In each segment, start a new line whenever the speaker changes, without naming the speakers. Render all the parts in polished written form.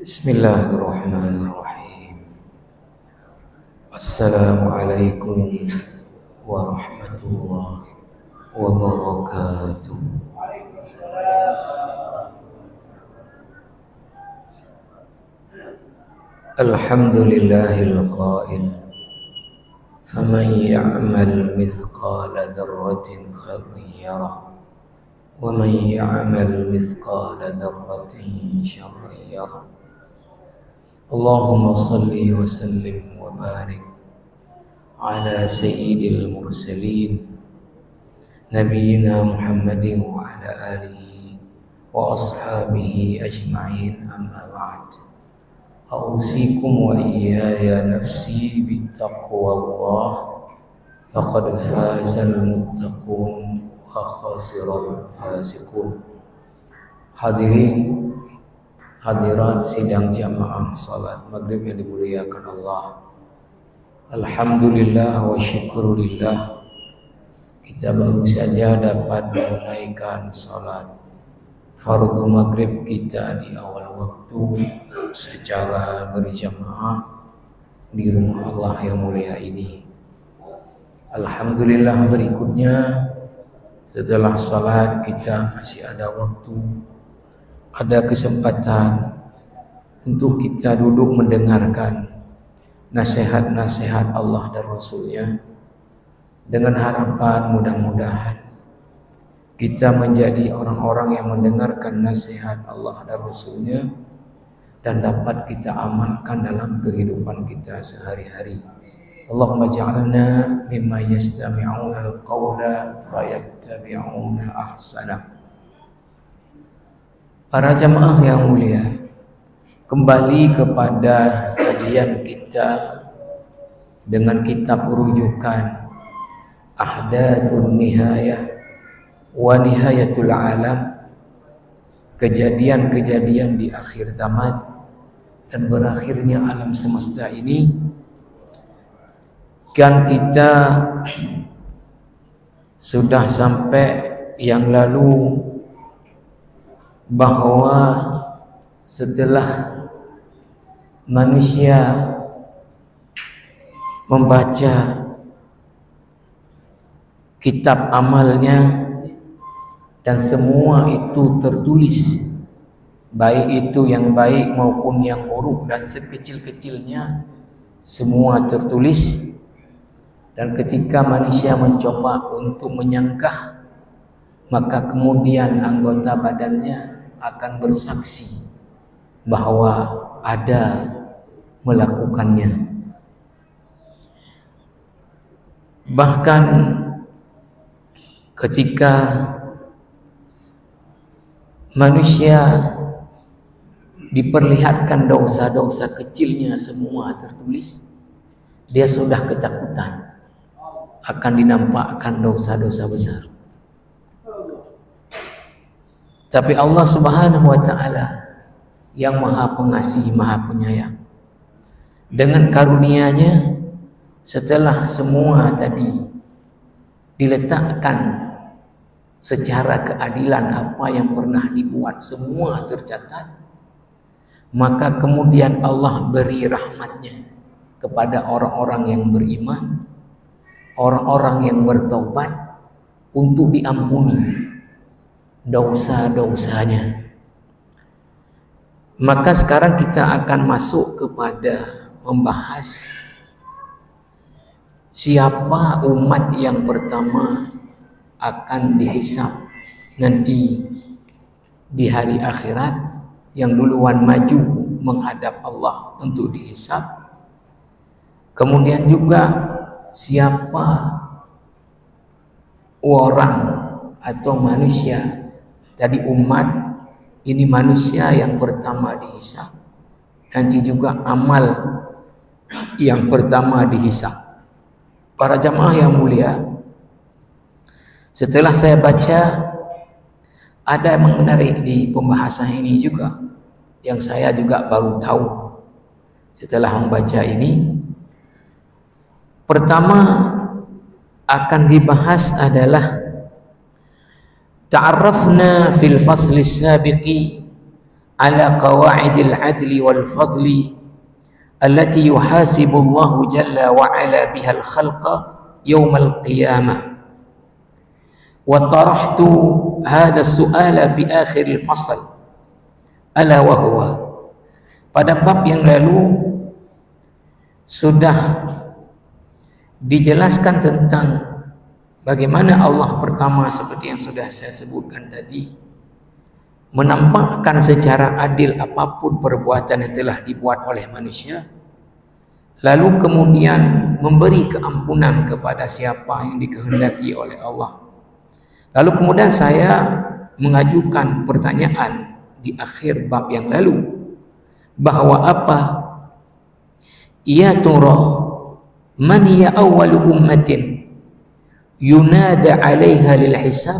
Bismillahirrahmanirrahim. Assalamualaikum warahmatullahi wabarakatuh. Alhamdulillahil qail faman ya'mal mithqala dzarratin khairan yarah wa man ya'mal mithqala dzarratin syarran yarah. Allahumma salli wa sallim wa barik ala sayyidil mursalin nabiyyina Muhammadin wa ala alihi wa ashabihi ajma'in, amma ba'd. A'usikum wa iyaya nafsi bittaqwallah faqad fazal muttaqun wa khasiral fasiqun. Hadirin hadirat sidang jamaah salat maghrib yang dimuliakan Allah, alhamdulillah wa syukurillah, kita baru saja dapat menunaikan salat fardu maghrib kita di awal waktu secara berjamaah di rumah Allah yang mulia ini. Alhamdulillah, berikutnya setelah salat kita masih ada waktu, ada kesempatan untuk kita duduk mendengarkan nasihat-nasihat Allah dan Rasulnya, dengan harapan mudah-mudahan kita menjadi orang-orang yang mendengarkan nasihat Allah dan Rasulnya dan dapat kita amalkan dalam kehidupan kita sehari-hari. Allahumma ja'alna mimma yastami'una al-qawla fayattabi'una ahsana. Para jamaah yang mulia, kembali kepada kajian kita dengan kitab rujukan Ahdatsun Nihayah wa Nihayatul Alam, kejadian-kejadian di akhir zaman dan berakhirnya alam semesta ini. Kan kita sudah sampai yang lalu bahwa setelah manusia membaca kitab amalnya dan semua itu tertulis, baik itu yang baik maupun yang buruk dan sekecil-kecilnya semua tertulis. Dan ketika manusia mencoba untuk menyangkah, maka kemudian anggota badannya akan bersaksi bahwa ada melakukannya. Bahkan ketika manusia diperlihatkan dosa-dosa kecilnya semua tertulis, dia sudah ketakutan akan dinampakkan dosa-dosa besar. Tapi Allah Subhanahu wa ta'ala yang maha pengasih, maha penyayang, dengan karunia-Nya setelah semua tadi diletakkan secara keadilan, apa yang pernah dibuat semua tercatat, maka kemudian Allah beri rahmat-Nya kepada orang-orang yang beriman, orang-orang yang bertaubat, untuk diampuni dosa-dosanya. Maka sekarang kita akan masuk kepada membahas siapa umat yang pertama akan dihisab nanti di hari akhirat, yang duluan maju menghadap Allah untuk dihisab. Kemudian juga siapa orang atau manusia, tadi umat, ini manusia yang pertama dihisab, nanti juga amal yang pertama dihisab. Para jamaah yang mulia, setelah saya baca, ada yang menarik di pembahasan ini juga, yang saya juga baru tahu setelah membaca ini. Pertama akan dibahas adalah ta'arrafna fil fasli sabiqi ala qawaidil adli wal fadli allati yuhasibu Allah jalla wa ala biha al khalqa yawm al qiyamah. Wa tarahtu hadha as-su'ala fi akhir al fasl ala wa huwa. Pada bab yang lalu sudah dijelaskan tentang bagaimana Allah pertama, seperti yang sudah saya sebutkan tadi, menampakkan secara adil apapun perbuatan yang telah dibuat oleh manusia, lalu kemudian memberi keampunan kepada siapa yang dikehendaki oleh Allah. Lalu kemudian saya mengajukan pertanyaan di akhir bab yang lalu, bahwa apa? Ya tura man hiya awwalu ummatin yunada 'alaiha lil hisab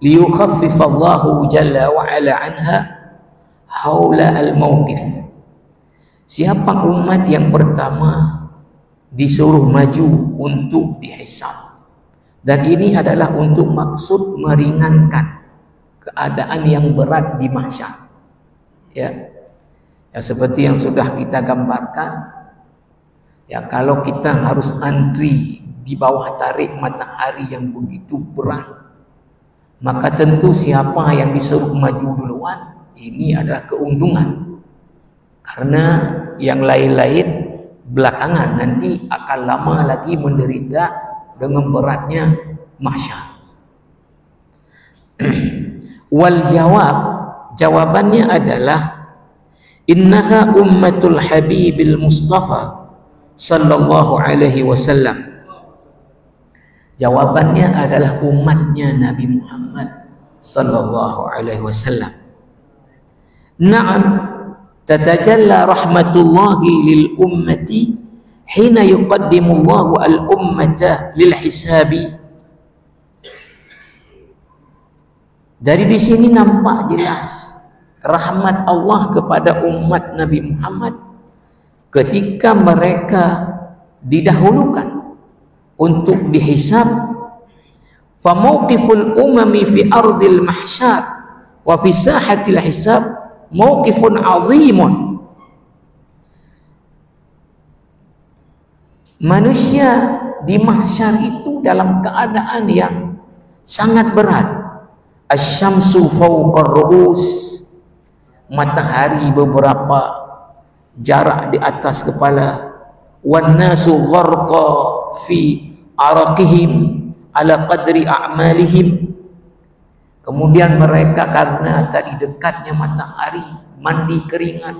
liyukhaffif Allahu jalla wa ala anha haula al mauqif. Siapa umat yang pertama disuruh maju untuk dihisab? Dan ini adalah untuk maksud meringankan keadaan yang berat di mahsyar. Ya. Ya, seperti yang sudah kita gambarkan, ya, kalau kita harus antri di bawah tarik matahari yang begitu berat, maka tentu siapa yang disuruh maju duluan ini adalah keuntungan, karena yang lain-lain belakangan nanti akan lama lagi menderita dengan beratnya mahsyar. Wal jawabannya adalah innaha ummatul habibil mustafa sallallahu alaihi wasallam. Jawabannya adalah umatnya Nabi Muhammad sallallahu alaihi wasallam. Na'am, tatajalla rahmatullahi lil ummati hina yuqaddimu Allahu al ummata lil hisabi. Dari di sini nampak jelas rahmat Allah kepada umat Nabi Muhammad ketika mereka didahulukan untuk dihisab. Fa mauqiful umami fi ardil mahsyar wa fi sahatil hisab mauqifun azimun. Manusia di mahsyar itu dalam keadaan yang sangat berat. Asy-syamsu fawqar ru'us, matahari beberapa jarak di atas kepala. Wan nasu gharqa fi araqihim ala qadri a'malihim. Kemudian mereka karena tadi dekatnya matahari mandi keringat,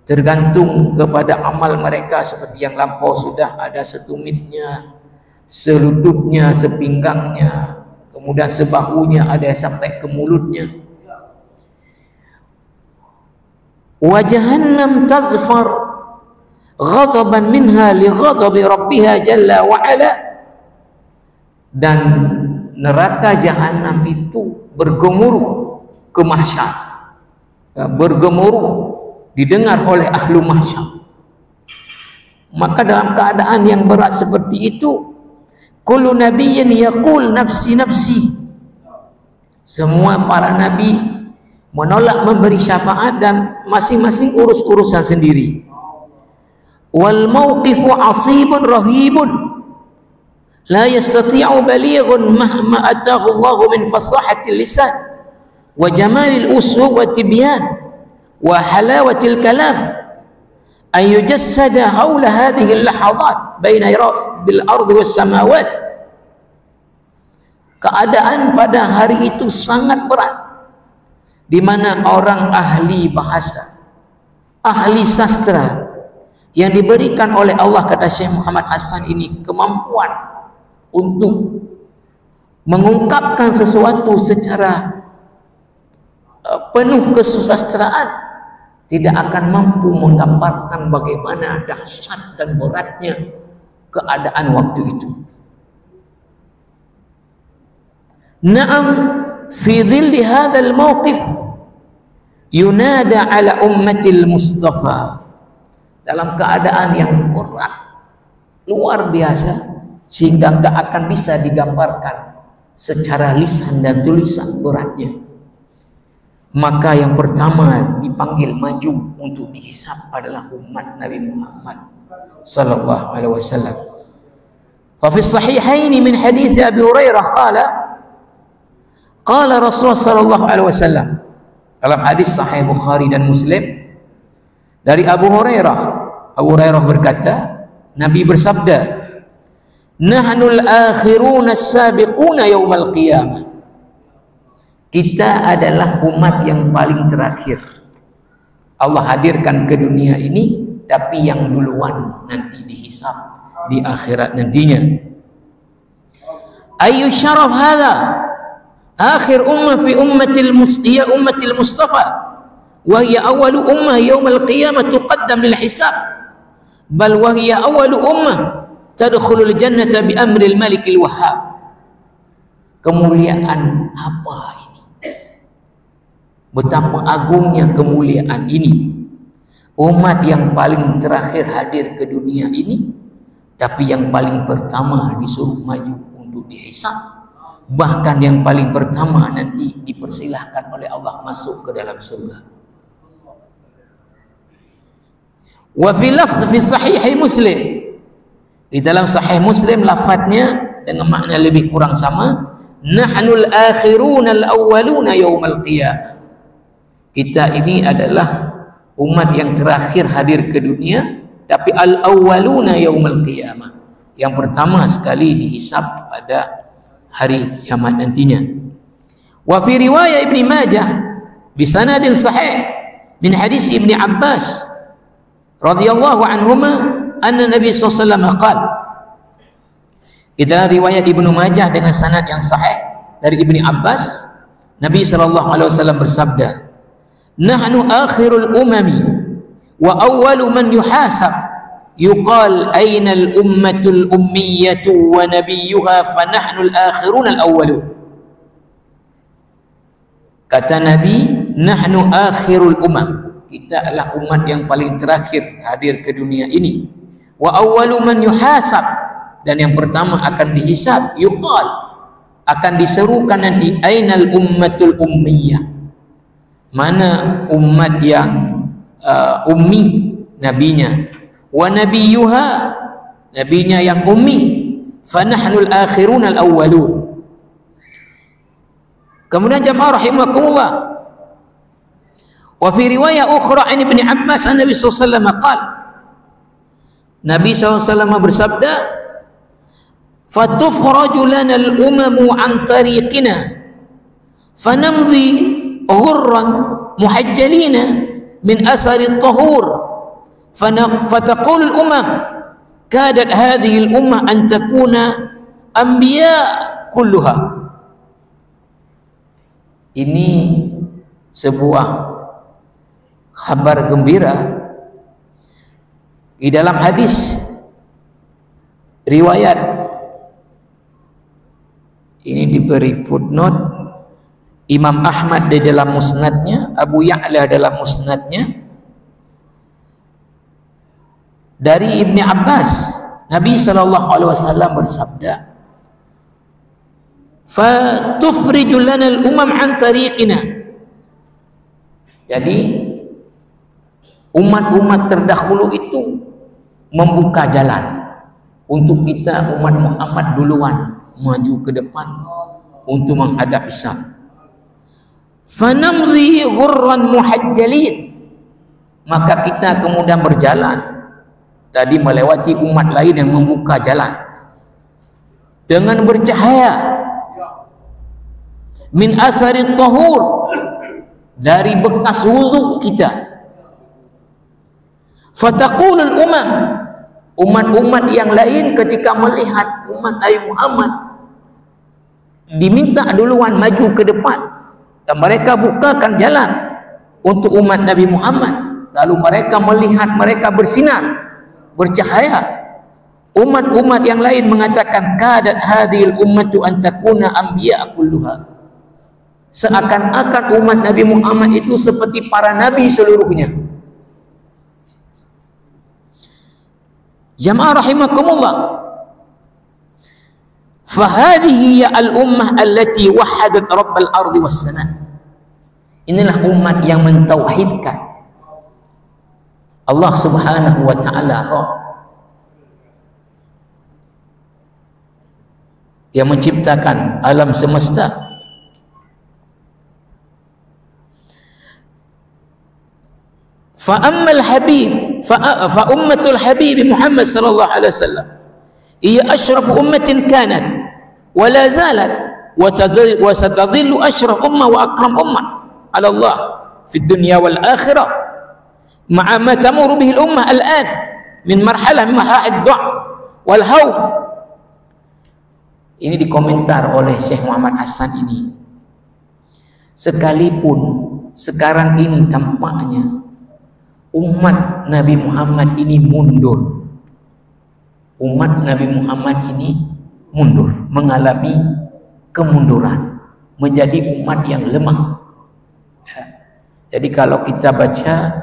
tergantung kepada amal mereka, seperti yang lampau sudah ada setumitnya, selututnya, sepinggangnya, kemudian sebahunya, ada sampai ke mulutnya. Wa jahannam tazfar ghadaban minha li ghadabi rabbiha jalla wa ala. Dan neraka jahanam itu bergemuruh ke mahsyar, bergemuruh didengar oleh ahlu mahsyar. Maka dalam keadaan yang berat seperti itu, kullu nabiyyin yaqul nafsi nafsi, semua para nabi menolak memberi syafaat dan masing-masing urus urusan sendiri. Wal mauqifu asibun rahibun la yastati'u balighun mahma ataahu Allah min fasahatil lisan wa jamalil uslub wa tibyan wa halawatil kalam an yujassada hawla hadhihi al-lahadhat baina bil ardi was samawat. Keadaan pada hari itu sangat berat, di mana orang ahli bahasa, ahli sastra yang diberikan oleh Allah, kata Syekh Muhammad Hasan ini, kemampuan untuk mengungkapkan sesuatu secara penuh kesusastraan, tidak akan mampu menggambarkan bagaimana dahsyat dan beratnya keadaan waktu itu. Na'am, fi dhilli hadzal mauqif yunada ala ummatil mustafa. Dalam keadaan yang berat luar biasa, sehingga tidak akan bisa digambarkan secara lisan dan tulisan beratnya. maka yang pertama dipanggil maju untuk dihisab adalah umat Nabi Muhammad sallallahu alaihi wasallam. Fa fi sahihaini min hadits Abi Hurairah qala Rasulullah sallallahu alaihi wasallam, dalam hadis sahih Bukhari dan Muslim dari Abu Hurairah berkata, Nabi bersabda, nahnul akhiruna as-sabiquna yaumal qiyamah. Kita adalah umat yang paling terakhir. Allah hadirkan ke dunia ini, tapi yang duluan nanti dihisab di akhirat nantinya. Ayu syaraf hadha? Akhir ummah fi ummatil Mustafa wa hiya awwalu ummah yaumal qiyamah tuqaddam lil hisab, bal wa hiya awwalu ummah tadkhulul jannata bi amril malikil wahhab. Kemuliaan apa ini? Betapa agungnya kemuliaan ini. Umat yang paling terakhir hadir ke dunia ini, tapi yang paling pertama disuruh maju untuk dihisab. Bahkan yang paling pertama nanti dipersilahkan oleh Allah masuk ke dalam surga. Wa fi lafz fi sahih Muslim, di dalam sahih Muslim lafadznya dengan makna lebih kurang sama, nahnul akhiruna al-awwaluna yaumal qiyamah. Kita ini adalah umat yang terakhir hadir ke dunia, tapi al-awwaluna yaumal qiyamah, yang pertama sekali dihisab pada hari kiamat nantinya. Wa fi riwayat Ibnu Majah bi sanadin sahih min hadis Ibnu Abbas radhiyallahu anhuma anna Nabi sallallahu alaihi wasallam qala, dalam riwayat Ibnu Majah dengan sanad yang sahih dari Ibnu Abbas, Nabi sallallahu alaihi wasallam bersabda, nahnu akhirul umami wa awwalu man yuhasab, yuqal aina al ummatul ummiyatu wa nabiyyuha fa nahnu al akhirun al awwalun. Kata Nabi, nahnu akhirul umam, kita adalah umat yang paling terakhir hadir ke dunia ini. Wa awwalu man yuhasab, dan yang pertama akan dihisab, yuqal, akan diserukan nanti, ainal ummatul ummiyah, mana umat yang ummi nabinya, wa nabiyyuha, nabinya yang ummi, fa nahnul akhirun al awwalun. Kemudian jamaah rahimakumullah, wa fi riwayat ukhra an Ibnu Abbas an Nabi sallallahu alaihi wasallam qala, Nabi sallallahu alaihi wasallam bersabda, fatufraju lana al umamu an tariqina fanamdi ghurran muhajjalina min asari at-tahur fataqulu al-umam kadat hadhihi al-ummah an takuna anbiya kulluha. Ini sebuah kabar gembira. Di dalam hadis riwayat ini diberi footnote Imam Ahmad di dalam musnadnya, Abu Ya'la dalam musnadnya, dari Ibnu Abbas, Nabi sallallahu alaihi wasallam bersabda, fa tufriju lana al-umam an tariqina. Jadi umat-umat terdahulu itu membuka jalan untuk kita umat Muhammad duluan maju ke depan untuk menghadap hisab. Fanamzi ghurran muhajjalin, maka kita kemudian berjalan tadi melewati umat lain yang membuka jalan dengan bercahaya, min asari tahur, dari bekas wudu kita. Fataqulul umam, umat-umat yang lain ketika melihat umat Nabi Muhammad diminta duluan maju ke depan, dan mereka bukakan jalan untuk umat Nabi Muhammad, lalu mereka melihat mereka bersinar, bercahaya. Umat-umat yang lain mengatakan, kadat hadhil ummatu an takuna anbiya kulluha, seakan-akan umat Nabi Muhammad itu seperti para nabi seluruhnya. Jamaah rahimakumullah, fahadihi ya al-ummah allati wahadat rabbal ardi was sama. Inilah umat yang mentauhidkan Allah Subhanahu wa taala, yang menciptakan alam semesta. Fa ammal habib fa ummatul habib Muhammad sallallahu alaihi wasallam hiya ashrafu ummatin kanat wa la zalat wa satadhillu ashraf ummah wa akram ummah ala Allah fi dunya wal akhirah ma'a ma tamuru bihi al ummah al-an min marhalah min marahil ad-dha'f wal hawm. Ini dikomentar oleh Syekh Muhammad Hasan ini. Sekalipun sekarang ini tampaknya umat Nabi Muhammad ini mundur, umat Nabi Muhammad ini mundur, mengalami kemunduran, menjadi umat yang lemah. Jadi kalau kita baca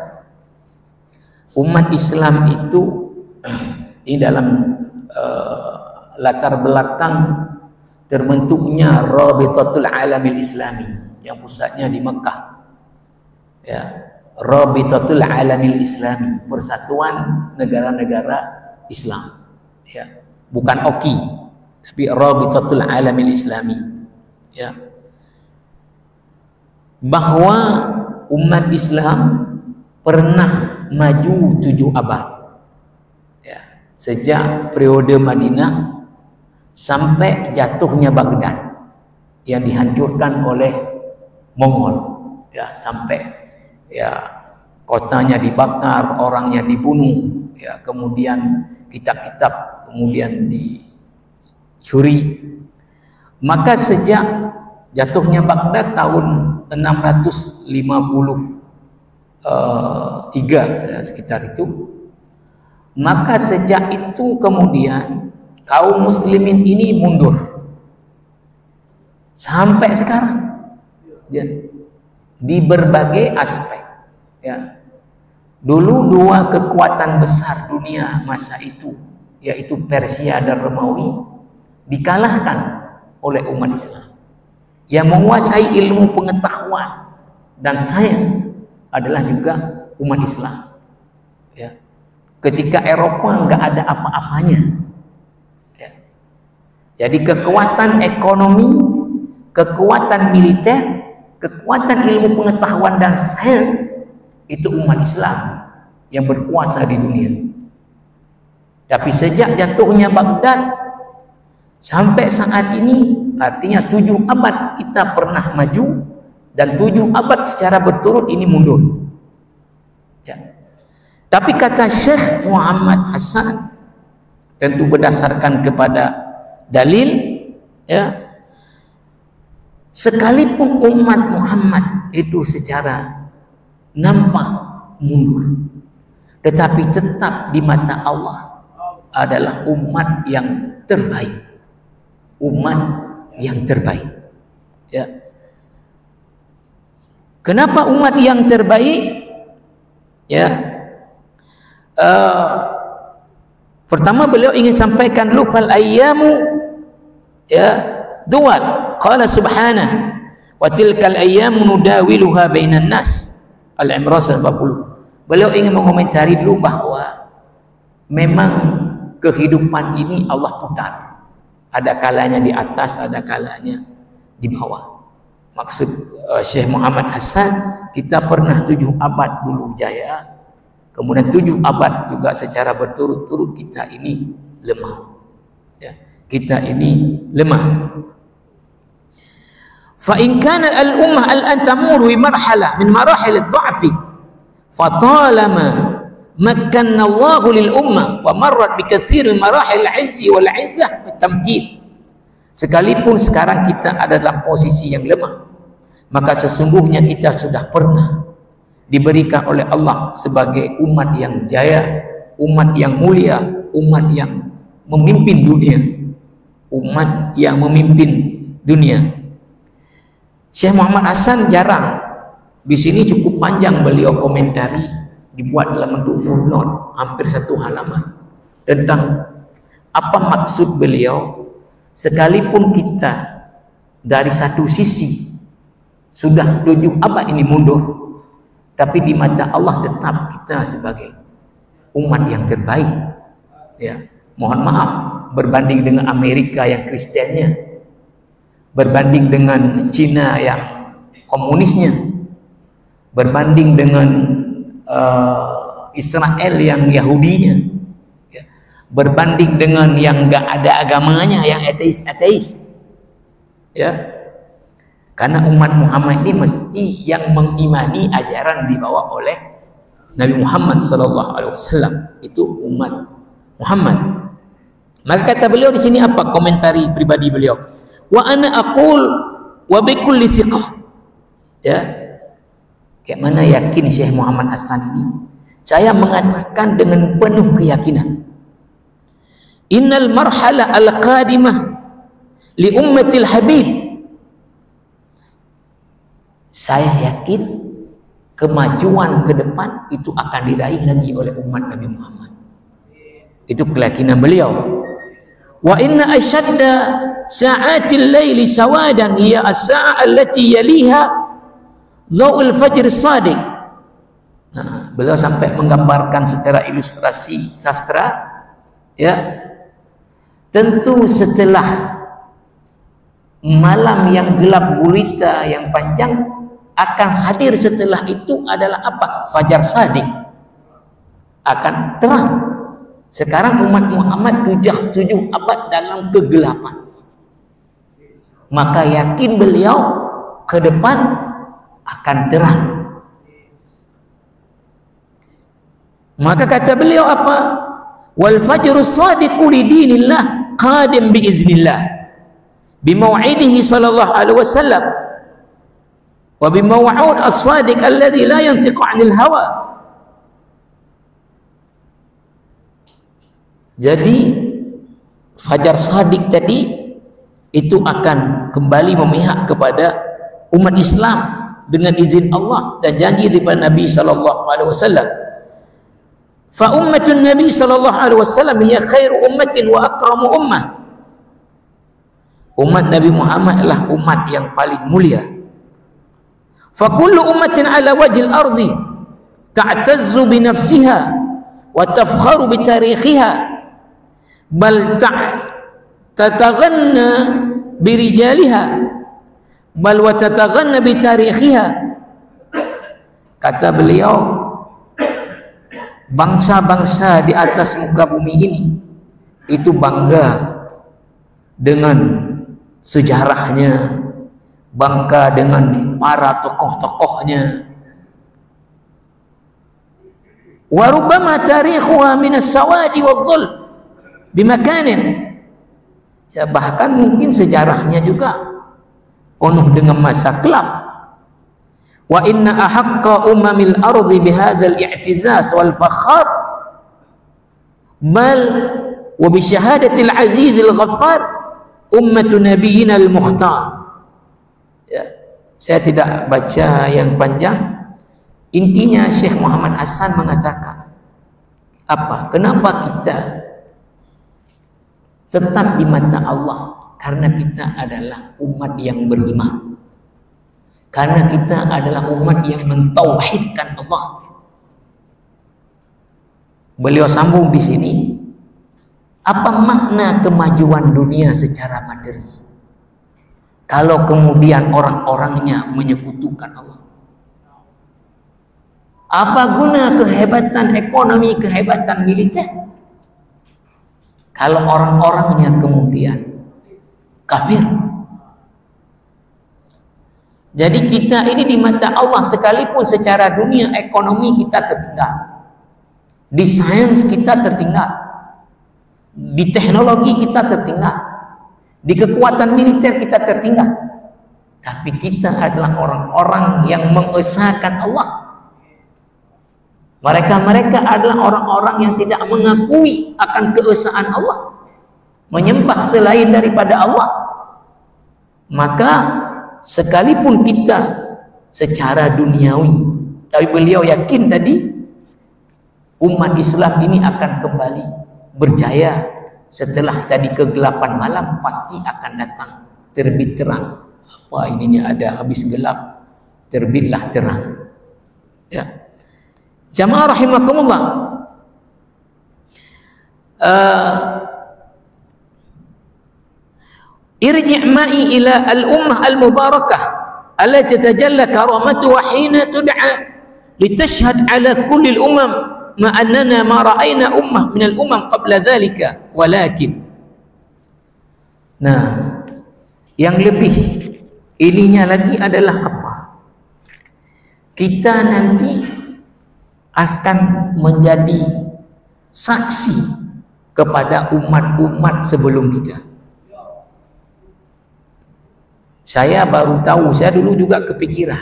umat Islam itu di dalam latar belakang terbentuknya Rabitatul Alamil Islami yang pusatnya di Mekah, ya, Rabitatul Alamil Islami, persatuan negara-negara Islam, ya, bukan OKI tapi Rabitatul Alamil Islami, ya, bahwa umat Islam pernah maju 7 abad, ya, sejak periode Madinah sampai jatuhnya Baghdad yang dihancurkan oleh Mongol, ya, sampai, ya, kotanya dibakar, orangnya dibunuh, ya, kemudian kitab-kitab kemudian dicuri. Maka sejak jatuhnya Baghdad tahun 653, ya, sekitar itu, maka sejak itu kemudian kaum muslimin ini mundur sampai sekarang, ya, di berbagai aspek, ya. Dulu 2 kekuatan besar dunia masa itu, yaitu Persia dan Romawi, dikalahkan oleh umat Islam. Yang menguasai ilmu pengetahuan dan sains adalah juga umat Islam, ya. Ketika Eropa nggak ada apa-apanya, ya. Jadi kekuatan ekonomi, kekuatan militer, kekuatan ilmu pengetahuan dan sains, itu umat Islam yang berkuasa di dunia. Tapi sejak jatuhnya Baghdad sampai saat ini, artinya 7 abad kita pernah maju dan 7 abad secara berturut ini mundur, ya. Tapi kata Syekh Muhammad Hasan, tentu berdasarkan kepada dalil, ya, sekalipun umat Muhammad itu secara nampak mundur, tetapi tetap di mata Allah adalah umat yang terbaik, umat yang terbaik, ya. Kenapa umat yang terbaik? Ya, pertama beliau ingin sampaikan dulu fal ayyamu, ya, dual. Qala subhanahu wa tilkal ayyamu nudawiluha bainan nas. Al-Imran 40. Beliau ingin mengomentari dulu bahwa memang kehidupan ini Allah putar. Ada kalanya di atas, ada kalanya di bawah. Maksud Syekh Muhammad Hasan, kita pernah 7 abad dulu jaya, kemudian 7 abad juga secara berturut-turut kita ini lemah, ya. Kita ini lemah. Fa in kana al-ummah al-an tamur bi marhalah min marahil ad-dha'f fa talama makkanna Allah lil ummah wa marrat bi katsir min marahil al-'izz wal 'izzah wat tamkin. Sekalipun sekarang kita ada dalam posisi yang lemah, maka sesungguhnya kita sudah pernah diberikan oleh Allah sebagai umat yang jaya, umat yang mulia, umat yang memimpin dunia, umat yang memimpin dunia. Syekh Muhammad Hasan jarang, di sini cukup panjang beliau komentari, dibuat dalam bentuk footnote hampir 1 halaman tentang apa maksud beliau. Sekalipun kita dari satu sisi sudah 7 abad ini mundur, tapi di mata Allah tetap kita sebagai umat yang terbaik. Ya, mohon maaf, berbanding dengan Amerika yang Kristennya, berbanding dengan Cina yang komunisnya, berbanding dengan Israel yang Yahudinya, ya, berbanding dengan yang gak ada agamanya, yang ateis, ya. Karena umat Muhammad ini mesti yang mengimani ajaran dibawa oleh Nabi Muhammad SAW, itu umat Muhammad. Maka kata beliau di sini apa komentari pribadi beliau? Wa ana aqul wa bi kulli thiqah. Ya. Kayak mana yakin Syekh Muhammad Hasan ini? Saya mengatakan dengan penuh keyakinan. Innal marhala al-qadimah li ummatil habib. Saya yakin kemajuan ke depan itu akan diraih lagi oleh umat Nabi Muhammad. Itu keyakinan beliau. Wa inna ashadda sa'atil laili sawadan hiya as-sa'a allati yaliha dhaw'ul fajr as-sadiq. Nah, beliau sampai menggambarkan secara ilustrasi sastra, ya. Tentu setelah malam yang gelap gulita yang panjang, akan hadir setelah itu adalah apa? Fajar Shadiq, akan terang. Sekarang umat Muhammad 7 abad dalam kegelapan, maka yakin beliau ke depan akan terang. Maka kata beliau apa? Wal fajru shadiqu li dinillah qadim bi iznillah bi mau'idihi sallallahu alaihi wasallam wa bi maw'ud as-sadiq alladhi la yantiqu 'anil hawa. Jadi fajar shadiq tadi itu akan kembali memihak kepada umat Islam dengan izin Allah dan janji daripada Nabi sallallahu alaihi wasallam. Fa ummatun Nabi sallallahu alaihi wasallam hiya khairu ummatin wa akramu ummah. Umat Nabi Muhammad adalah umat yang paling mulia. Fa kullu ummatin ala wajhil ardi ta'tazzu bi nafsiha wa tafkharu bi tarikhiha bal tataghanna bi rijaliha bal wa tataghanna bi tarikhiha. Kata beliau, bangsa-bangsa di atas muka bumi ini itu bangga dengan sejarahnya, bangga dengan para tokoh-tokohnya. Wa rubbama tarikhuha min as-sawadi wadh-dhul bimakanin. Ya, bahkan mungkin sejarahnya juga penuh dengan masa gelap. Wa inna ahaqqa umamil ardi bihadzal i'tizaz wal fakhar bal wa bi syahadatil azizil ghaffar ummatu nabiyina al mukhtar. Ya, saya tidak baca yang panjang. Intinya Syekh Muhammad Hasan mengatakan apa? Kenapa kita tetap di mata Allah? Karena kita adalah umat yang beriman. Karena kita adalah umat yang mentauhidkan Allah. Beliau sambung di sini, apa makna kemajuan dunia secara materi kalau kemudian orang-orangnya menyekutukan Allah? Apa guna kehebatan ekonomi, kehebatan militer kalau orang-orangnya kemudian kafir? Jadi kita ini di mata Allah, sekalipun secara dunia ekonomi kita tertinggal, di sains kita tertinggal, di teknologi kita tertinggal, di kekuatan militer kita tertinggal, tapi kita adalah orang-orang yang mengesahkan Allah. Mereka adalah orang-orang yang tidak mengakui akan keesaan Allah, menyembah selain daripada Allah. Maka sekalipun kita secara duniawi, tapi beliau yakin tadi umat Islam ini akan kembali berjaya setelah tadi kegelapan malam pasti akan datang terbit terang. Apa ininya ada habis gelap terbitlah terang. Ya. Jamaah rahimakumullah. Irji' ma'i ila al-ummah al-mubarakah allati tajalla karamatuha hina tud'a litashhad ala kulli al-umam ma annana ma ra'ayna ummah min al-umam qabla dhalika walakin. Nah, yang lebih ininya lagi adalah apa? Kita nanti akan menjadi saksi kepada umat-umat sebelum kita. Saya baru tahu, saya dulu juga kepikiran,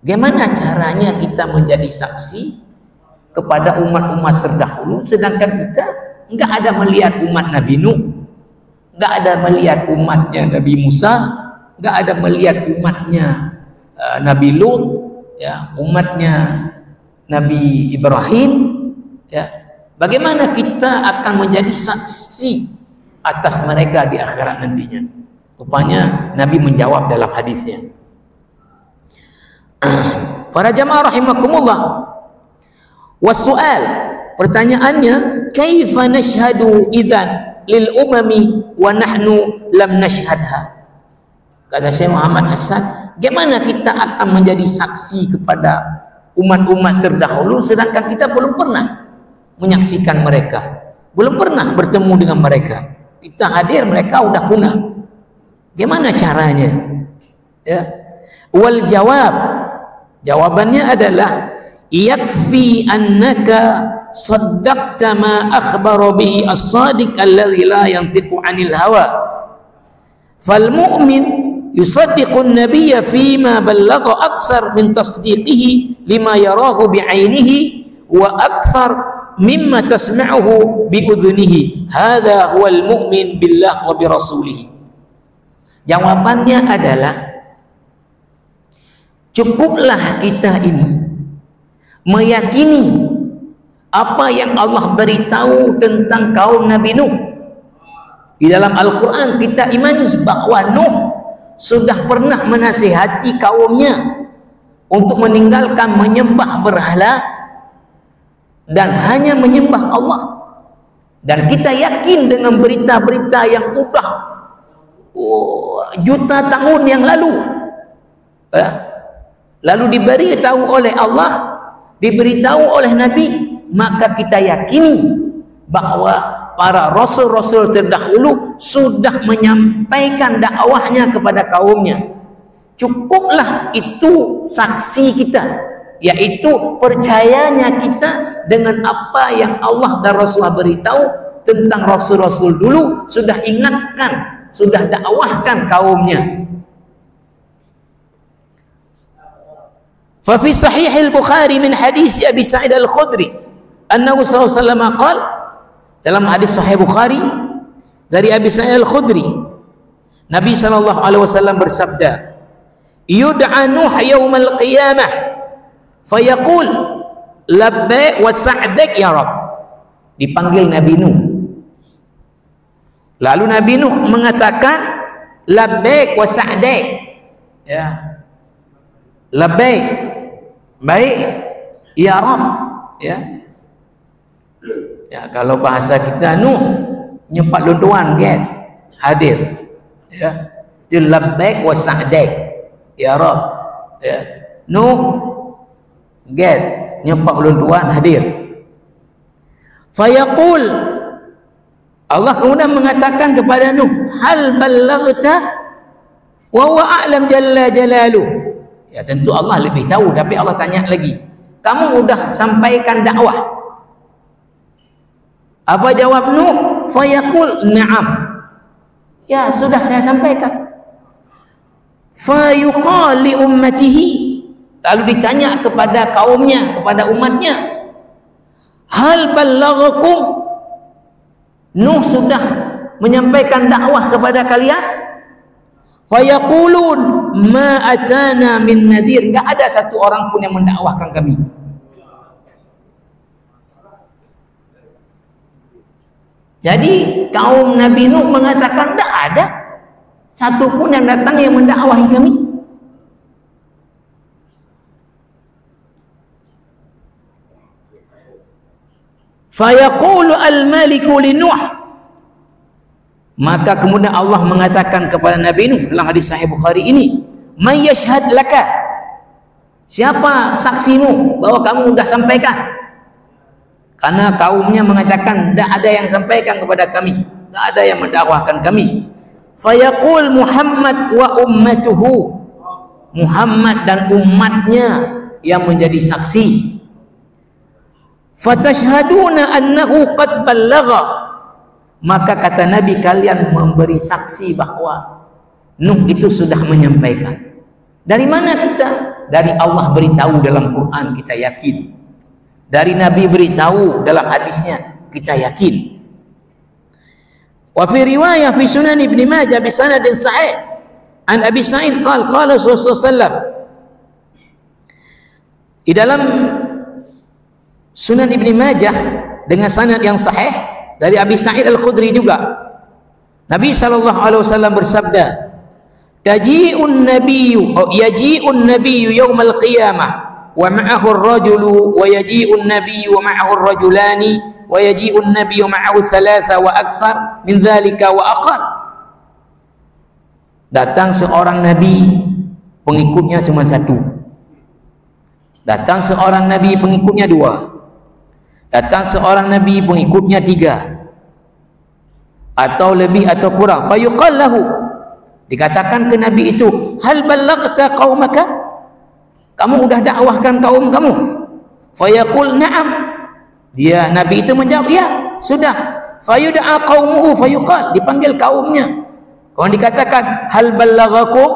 bagaimana caranya kita menjadi saksi kepada umat-umat terdahulu, sedangkan kita enggak ada melihat umat Nabi Nuh, enggak ada melihat umatnya Nabi Musa, enggak ada melihat umatnya Nabi Lut, ya, umatnya Nabi Ibrahim, ya. Bagaimana kita akan menjadi saksi atas mereka di akhirat nantinya? Rupanya Nabi menjawab dalam hadisnya. Para jamaah rahimakumullah, wasu'al, pertanyaannya, kaifa nashhadu idzan lil umami wa nahnu lam nashhadha? Kata Syekh Muhammad Hasan, bagaimana kita akan menjadi saksi kepada umat-umat terdahulu sedangkan kita belum pernah menyaksikan mereka, belum pernah bertemu dengan mereka. Kita hadir, mereka udah punah. Gimana caranya? Ya. Wal jawab, jawabannya adalah yakfi annaka saddaqta ma akhbara bihi as-sadiq alladhi la yantiqu 'anil hawa. Fal mu'min yusaddiqu an-nabiyya fima ballagha aktsar min tasdiqihi lima yarahu bi'ainihi wa aktsar mimma tasma'uhu bi udhunihi. Hadha huwal mu'min billah wa bi rasulih. Jawabannya adalah cukuplah kita ini meyakini apa yang Allah beritahu tentang kaum Nabi Nuh. Di dalam Al-Quran kita imani bahwa Nuh sudah pernah menasihati kaumnya untuk meninggalkan menyembah berhala dan hanya menyembah Allah. Dan kita yakin dengan berita-berita yang udah juta tahun yang lalu, lalu diberitahu oleh Allah, diberitahu oleh Nabi, maka kita yakini bahwa para rasul-rasul terdahulu sudah menyampaikan dakwahnya kepada kaumnya. Cukuplah itu saksi kita, yaitu percayanya kita dengan apa yang Allah dan Rasulullah beritahu tentang rasul-rasul dulu, sudah ingatkan, sudah dakwahkan kaumnya. Fa fi sahih al-Bukhari min hadis Abi Sa'id al-Khudri annahu sallallahu alaihi wasallam qala, dalam hadis sahih Bukhari dari Abi Sa'id al-Khudri, Nabi sallallahu alaihi wasallam bersabda, yud'a Nuh yaumal qiyamah fayaqul labbaik wa sa'dak ya Rabb. Dipanggil Nabi Nuh, lalu Nabi Nuh mengatakan labbaik wa sa'daik, ya, labbaik, baik, ya Rabb, ya. Ya, kalau bahasa kita Nuh nyepat lunduan get hadir, ya. Itu labbaik wa sa'daik, ya Rabb, ya. Nuh get nyepat lunduan hadir. Fayaqul, Allah kemudian mengatakan kepada Nuh, hal ballaghta wa huwa a'lam jalla jalaluh. Ya, tentu Allah lebih tahu, tapi Allah tanya lagi, kamu udah sampaikan dakwah? Apa jawab Nuh? Fayaqul na'am, ya sudah saya sampaikan. Fayuqal li ummatihi, lalu ditanya kepada kaumnya, kepada umatnya, hal ballaghakum, Nuh sudah menyampaikan dakwah kepada kalian? Fayaqulun ma atana min nadhir, enggak ada satu orang pun yang mendakwahkan kami. Jadi kaum Nabi Nuh mengatakan enggak ada satu pun yang datang yang mendakwahi kami.
Fayaqulu al-maliku li Nuh. Maka kemudian Allah mengatakan kepada Nabi Nuh dalam hadis Sahih Bukhari ini, "Man yashhad laka?" Siapa saksimu bahwa kamu sudah sampaikan? Karena kaumnya mengatakan tidak ada yang sampaikan kepada kami, tidak ada yang mendakwahkan kami. Fayaqul Muhammad wa ummatuhu. Muhammad dan umatnya yang menjadi saksi. Fatashhaduna annahu qad ballagha. Maka kata Nabi, kalian memberi saksi bahwa Nuh itu sudah menyampaikan. Dari mana kita? Dari Allah beritahu dalam Quran, kita yakin. Dari Nabi beritahu dalam hadisnya, kita yakin. Wa fi riwayah fi Sunan Ibn Majah bi sanadin sahih an Abi Sa'id qala qala Rasulullah sallallahu di dalam Sunan Ibn Majah dengan sanad yang sahih dari Abi Sa'id Al-Khudri juga, Nabi sallallahu alaihi wasallam bersabda, yaji'un nabiyyu yaumal qiyamah wa ma'ahu ar-rajulu wa yaji'un nabiyyu wa ma'ahu ar-rajulani wa yaji'un nabiyyu ma'ahu thalatha wa akthar min dhalika wa aqall. Datang seorang nabi, pengikutnya cuma satu. Datang seorang nabi, pengikutnya dua. Datang seorang nabi, pengikutnya tiga, atau lebih atau kurang. Fayuqal lahu, dikatakan ke nabi itu, hal ballaghta qaumaka? Kamu udah dakwahkan kaum kamu? Fayaqul na'am. Dia nabi itu menjawab, ya, sudah. Fayud'a qaumuhu fayuqal, dipanggil kaumnya. Kalau dikatakan hal ballaghakum,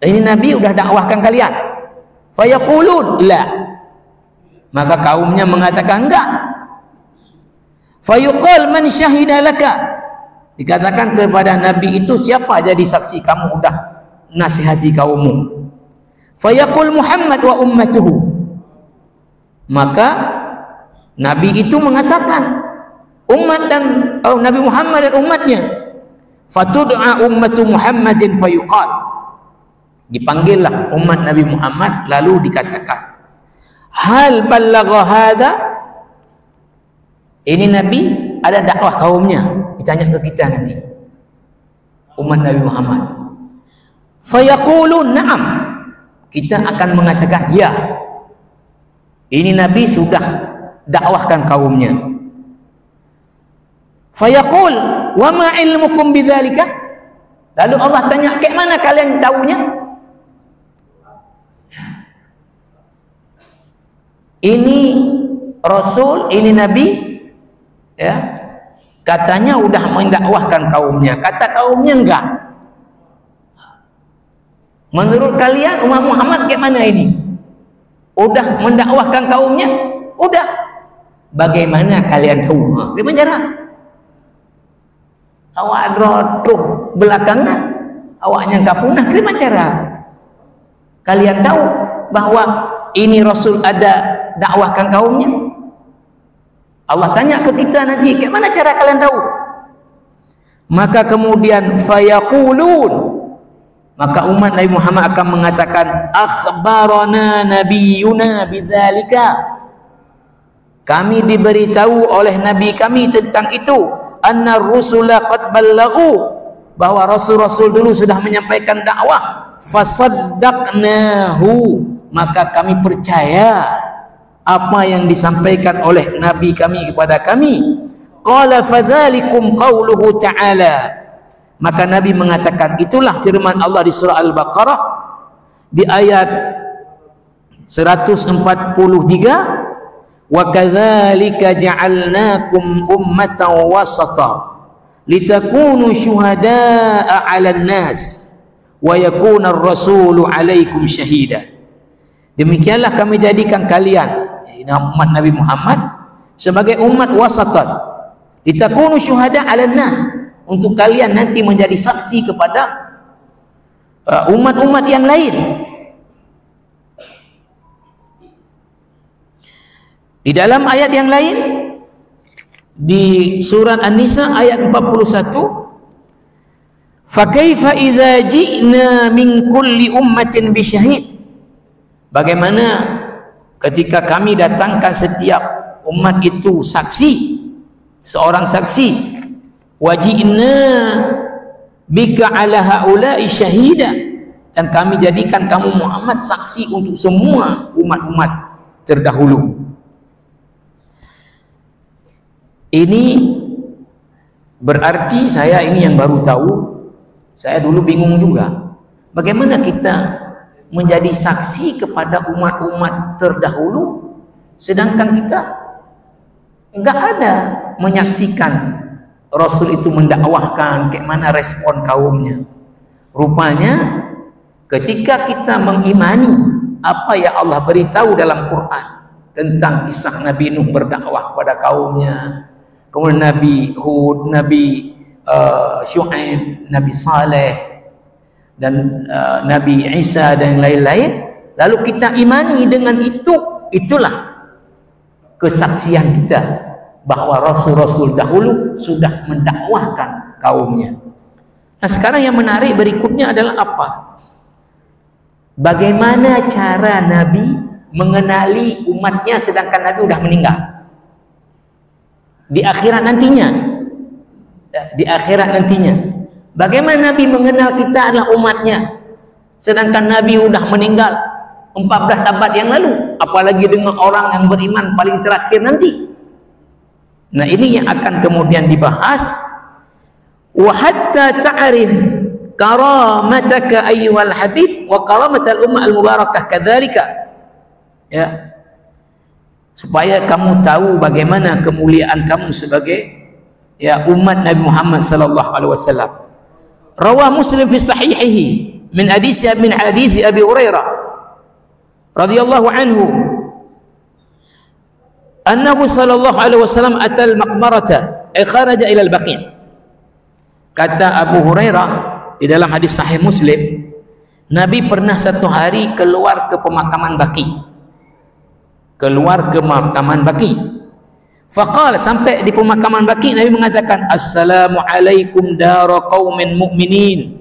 ini nabi udah dakwahkan kalian. Fayaqulun la. Maka kaumnya mengatakan enggak. Fayuqal man syahida laka. Dikatakan kepada nabi itu, siapa jadi saksi kamu udah nasihati kaummu? Fayaqul Muhammad wa ummatuhu. Maka nabi itu mengatakan umat dan Nabi Muhammad dan umatnya. Fatud'a ummatu Muhammadin fayuqal. Dipanggillah umat Nabi Muhammad, lalu dikatakan, hal ballagha hadha? Ini nabi ada dakwah kaumnya. Ditanya ke kita nanti, umat Nabi Muhammad. Fayaqulun na'am. Kita akan mengatakan, ya, ini nabi sudah dakwahkan kaumnya. Fayaqul wa ma ilmukum bidzalika? Lalu Allah tanya, kayak mana kalian tahunya? Ini rasul, ini nabi, ya, katanya udah mendakwahkan kaumnya, kata kaumnya enggak. Menurut kalian umat Muhammad kayak mana ini? Udah mendakwahkan kaumnya? Udah. Bagaimana kalian tahu? Gimana cara? Awak rotuh belakangan, awaknya enggak punah. Gimana cara? Kalian tahu bahwa ini rasul ada dakwahkan kaumnya? Allah tanya ke kita nanti, kayak mana cara kalian tahu? Maka kemudian fayaqulun, maka umat Nabi Muhammad akan mengatakan, akhbarana nabiyuna bidzalika. Kami diberitahu oleh nabi kami tentang itu, anna rusula qad ballaghu, bahwa rasul-rasul dulu sudah menyampaikan dakwah. Fasaddaqnahu, maka kami percaya apa yang disampaikan oleh nabi kami kepada kami. Qala fadzalikum qauluhu ta'ala. Maka Nabi mengatakan, itulah firman Allah di surah Al-Baqarah di ayat 143, wa kadzalika ja'alnakum ummatan wasata litakunu syuhada'a 'alan nas wa yakuna ar-rasulu 'alaikum syahida. Demikianlah kami jadikan kalian, umat Nabi Muhammad, sebagai umat wasatan, litakunu syuhada 'alan nas, untuk kalian nanti menjadi saksi kepada umat-umat yang lain. Di dalam ayat yang lain di surat An-Nisa ayat 41, fa kaifa idza ji'na min kulli ummatin bisyahid? Bagaimana ketika kami datangkan setiap umat itu saksi, seorang saksi. Wajibna bika ala haula'i syahida, dan kami jadikan kamu Muhammad saksi untuk semua umat-umat terdahulu. Ini berarti saya ini yang baru tahu. Saya dulu bingung juga, bagaimana kita menjadi saksi kepada umat-umat terdahulu sedangkan kita enggak ada menyaksikan Rasul itu mendakwahkan, kayak mana respon kaumnya. Rupanya ketika kita mengimani apa yang Allah beritahu dalam Quran tentang kisah Nabi Nuh berdakwah kepada kaumnya, kemudian Nabi Hud, Nabi Syuaib, Nabi Saleh, dan Nabi Isa dan lain-lain, lalu kita imani dengan itu, itulah kesaksian kita bahwa Rasul-Rasul dahulu sudah mendakwahkan kaumnya. Nah, sekarang yang menarik berikutnya adalah apa? Bagaimana cara Nabi mengenali umatnya sedangkan Nabi sudah meninggal? Di akhirat nantinya. Di akhirat nantinya. Bagaimana Nabi mengenal kita adalah umatnya sedangkan Nabi sudah meninggal 14 abad yang lalu, apalagi dengan orang yang beriman paling terakhir nanti. Nah, ini yang akan kemudian dibahas. Wa hatta ta'rif karamataka ayyuhal habib wa karamatal ummah al-mubarakah kadzalika. Ya. Supaya kamu tahu bagaimana kemuliaan kamu sebagai ya umat Nabi Muhammad sallallahu alaihi wasallam. Rawah Muslim fi sahihihi min hadits Abi Hurairah radhiyallahu anhu annahu sallallahu alaihi wasallam atal maqbarata ay kharaja ila al-baqi'. Kata Abu Hurairah di dalam hadis sahih Muslim, Nabi pernah satu hari keluar ke pemakaman Baqi. Keluar ke pemakaman Baqi. Faqala, sampai di pemakaman Baqi Nabi mengatakan, assalamu alaikum dara qaumin mu'minin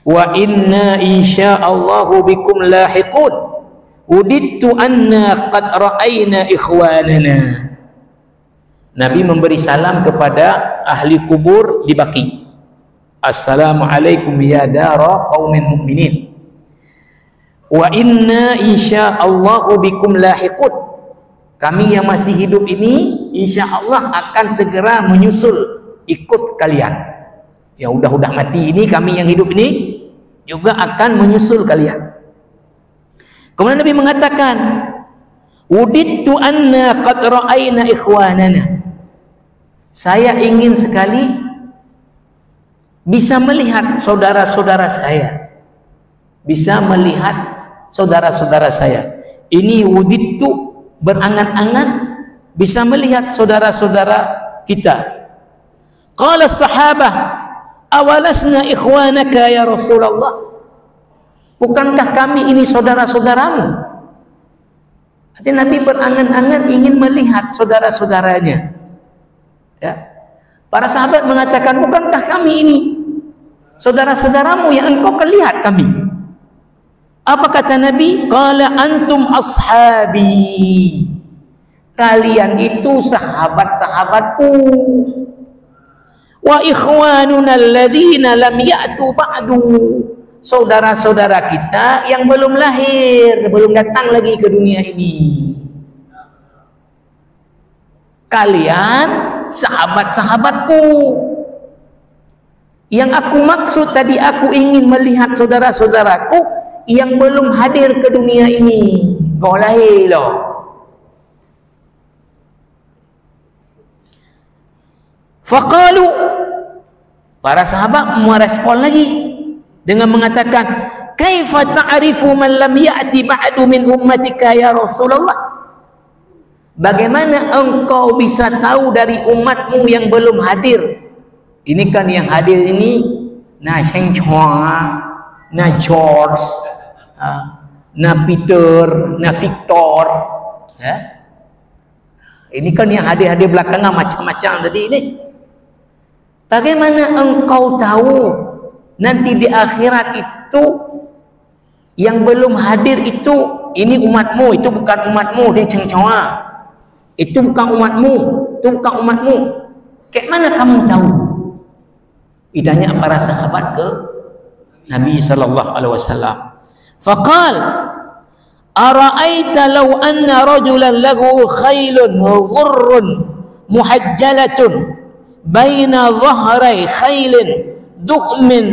wa inna insyaallahu bikum lahiqun udittu anna qad ra'ayna ikhwanana. Nabi memberi salam kepada ahli kubur di Baqi. Assalamualaikum ya dara qaumin mu'minin wa inna insyaallahu bikum lahiqun. Kami yang masih hidup ini insyaallah akan segera menyusul ikut kalian. Yang udah mati ini, kami yang hidup ini juga akan menyusul kalian. Kemudian Nabi mengatakan, udittu anna qad ra'ayna ikhwanana. Saya ingin sekali bisa melihat saudara-saudara saya. Bisa melihat saudara-saudara saya. Ini wudittu, berangan-angan bisa melihat saudara-saudara kita. Qala sahabah, awalasna ikhwanaka ya Rasulullah? Bukankah kami ini saudara-saudaramu? Artinya Nabi berangan-angan ingin melihat saudara-saudaranya. Ya. Para sahabat mengatakan, bukankah kami ini saudara-saudaramu yang engkau lihat kami? Apa kata Nabi? Qala antum ashabi. Kalian itu sahabat-sahabatku. Wa ikhwanuna alladhina lam ya'tu ba'du. Saudara-saudara kita yang belum lahir, belum datang lagi ke dunia ini. Kalian sahabat-sahabatku. Yang aku maksud tadi, aku ingin melihat saudara-saudaraku yang belum hadir ke dunia ini. Golai loh. Faqalu, para sahabat merespon lagi dengan mengatakan, kaifa ta'rifu man lam ya'ti ba'du min ummatika ya Rasulullah? Bagaimana engkau bisa tahu dari umatmu yang belum hadir? Ini kan yang hadir ini na Sheng Chua, na George, na Peter, na Victor, ya. Ini kan yang hadir-hadir belakangan macam-macam tadi ini. Bagaimana engkau tahu nanti di akhirat itu yang belum hadir itu ini umatmu, itu bukan umatmu, dia Sheng Chua. Itu bukan umatmu, itu bukan umatmu. Kayak mana kamu tahu? Ditanya para sahabat ke Nabi sallallahu alaihi wasallam. Faqal, ara'aita law anna rajulan lahu khailun ghurrun muhajjalatun baina dhahrai khailin duhmin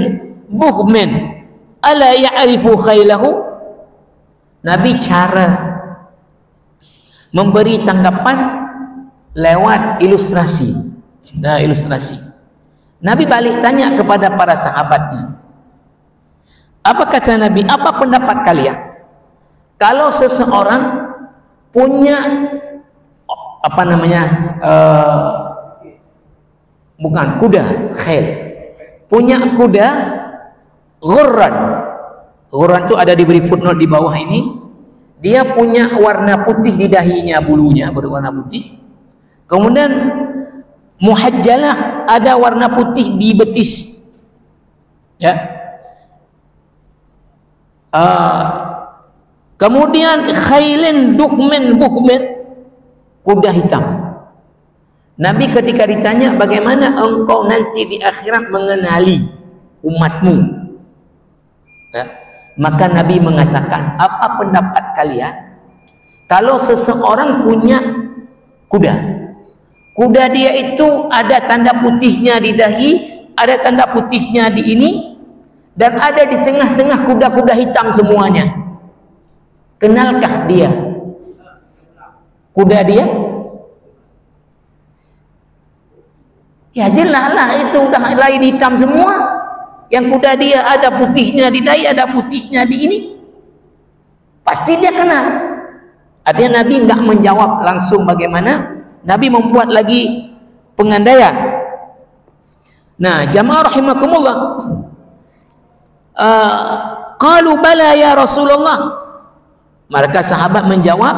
buhmin ala ya'rifu khailahu? Nabi cara memberi tanggapan lewat ilustrasi. Nah, ilustrasi. Nabi balik tanya kepada para sahabatnya. Apa kata Nabi? Apa pendapat kalian? Kalau seseorang punya bukan kuda, khail. Punya kuda ghurran. Ghurran itu ada diberi footnote di bawah ini. Dia punya warna putih di dahinya, bulunya berwarna putih. Kemudian muhajjalah, ada warna putih di betis. Ya. Kemudian khailin duhmin buhmin, kuda hitam. Nabi ketika ditanya bagaimana engkau nanti di akhirat mengenali umatmu, ya, maka Nabi mengatakan, apa pendapat kalian kalau seseorang punya kuda, kuda dia itu ada tanda putihnya di dahi, ada tanda putihnya di ini, dan ada di tengah-tengah kuda-kuda hitam semuanya. Kenalkah dia kuda dia? Ya jelas lah, itu udah lain hitam semua. Yang kuda dia ada putihnya di dahi, ada putihnya di ini, pasti dia kenal. Artinya Nabi enggak menjawab langsung bagaimana, Nabi membuat lagi pengandaian. Nah, jamaah rahimakumullah, qalu bala ya Rasulullah. Maka sahabat menjawab,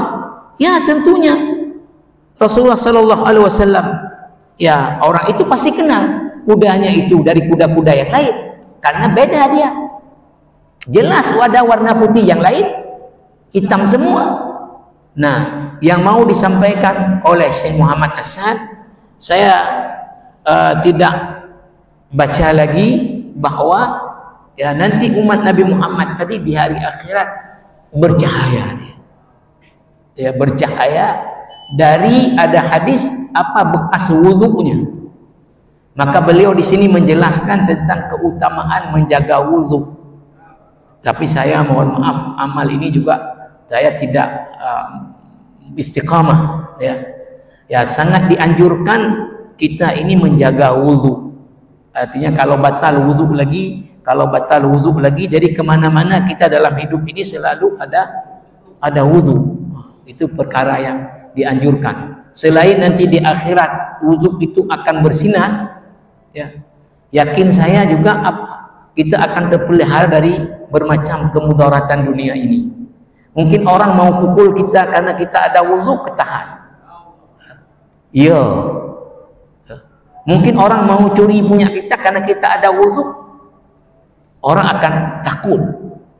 ya tentunya Rasulullah sallallahu alaihi wasallam, ya orang itu pasti kenal kudanya itu dari kuda-kuda yang lain, karena beda dia. Jelas ada warna putih, yang lain hitam semua. Nah, yang mau disampaikan oleh Syekh Muhammad Hasan, saya tidak baca lagi bahwa ya nanti umat Nabi Muhammad tadi di hari akhirat bercahaya, ya bercahaya dari ada hadis apa bekas wudhunya. Maka beliau di sini menjelaskan tentang keutamaan menjaga wudhu. Tapi saya mohon maaf, amal ini juga saya tidak istiqamah, ya. Ya sangat dianjurkan kita ini menjaga wudhu. Artinya kalau batal wudhu lagi, jadi kemana-mana kita dalam hidup ini selalu ada wudhu. Itu perkara yang dianjurkan. Selain nanti di akhirat wudhu itu akan bersinar, ya, yakin saya juga kita akan terpelihara dari bermacam kemudaratan dunia ini. Mungkin orang mau pukul kita karena kita ada wudhu, ketahan. Iya. Mungkin orang mau curi punya kita karena kita ada wudhu, orang akan takut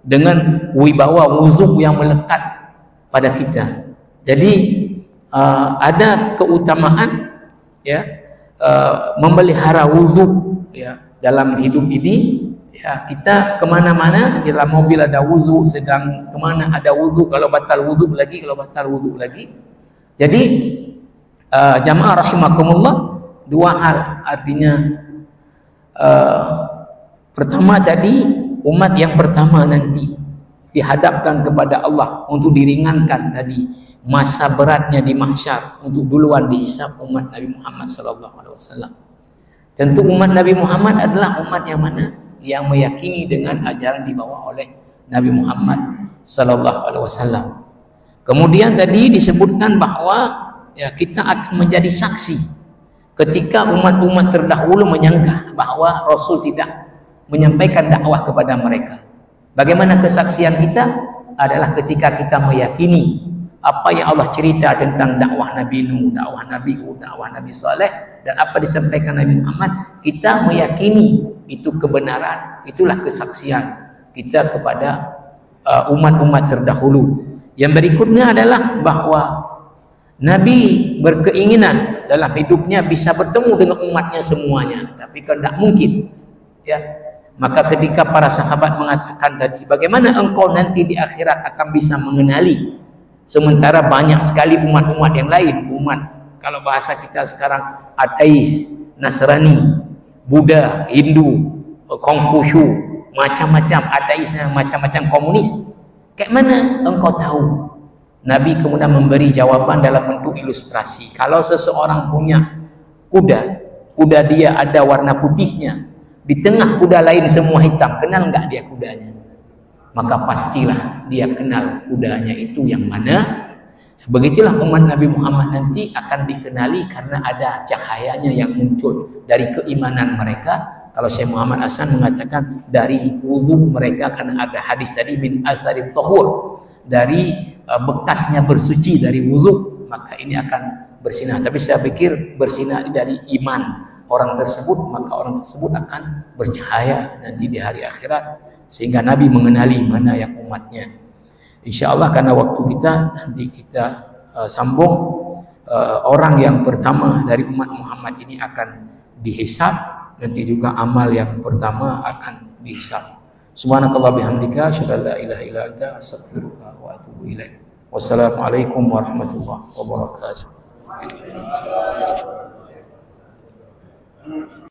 dengan wibawa wudhu yang melekat pada kita. Jadi ada keutamaan, ya, memelihara wudhu, ya, dalam hidup ini. Ya, kita kemana-mana dalam mobil ada wudhu, sedang kemana ada wudhu, kalau batal wudhu lagi. Jadi jamaah rahimakumullah, dua hal artinya. Pertama tadi, umat yang pertama nanti dihadapkan kepada Allah untuk diringankan tadi masa beratnya di mahsyar, untuk duluan dihisab umat Nabi Muhammad sallallahu alaihi wasallam. Tentu umat Nabi Muhammad adalah umat yang mana? Yang meyakini dengan ajaran dibawa oleh Nabi Muhammad sallallahu alaihi wasallam. Kemudian tadi disebutkan bahwa ya kita akan menjadi saksi ketika umat-umat terdahulu menyanggah bahwa Rasul tidak menyampaikan dakwah kepada mereka. Bagaimana kesaksian kita? Adalah ketika kita meyakini apa yang Allah cerita tentang dakwah Nabi Nuh, dakwah Nabi Hud, dakwah Nabi Saleh, dan apa disampaikan Nabi Muhammad, kita meyakini itu kebenaran. Itulah kesaksian kita kepada umat-umat terdahulu. Yang berikutnya adalah bahwa Nabi berkeinginan dalam hidupnya bisa bertemu dengan umatnya semuanya, tapi kan tidak mungkin. Ya, maka ketika para sahabat mengatakan tadi, bagaimana engkau nanti di akhirat akan bisa mengenali, sementara banyak sekali umat-umat yang lain, umat kalau bahasa kita sekarang ateis, Nasrani, Buddha, Hindu, Konghucu, macam-macam ateisnya, macam-macam komunis. Kayak mana engkau tahu? Nabi kemudian memberi jawaban dalam bentuk ilustrasi. Kalau seseorang punya kuda dia ada warna putihnya, di tengah kuda lain semua hitam, kenal enggak dia kudanya? Maka pastilah dia kenal kudanya itu yang mana. Begitulah umat Nabi Muhammad nanti akan dikenali karena ada cahayanya yang muncul dari keimanan mereka. Kalau Syekh Muhammad Hasan mengatakan dari wudu mereka, karena ada hadis tadi min athari tahur, dari bekasnya bersuci dari wudu, maka ini akan bersinar. Tapi saya pikir bersinar ini dari iman orang tersebut, maka orang tersebut akan bercahaya nanti di hari akhirat, sehingga Nabi mengenali mana yang umatnya. Insya Allah karena waktu kita, nanti kita sambung. Orang yang pertama dari umat Muhammad ini akan dihisab, nanti juga amal yang pertama akan dihisab. Subhanakallah bihamdika, asyhadu an la ilaha illa anta, astaghfiruka wa atubu ilaik. Wassalamualaikum warahmatullahi wabarakatuh.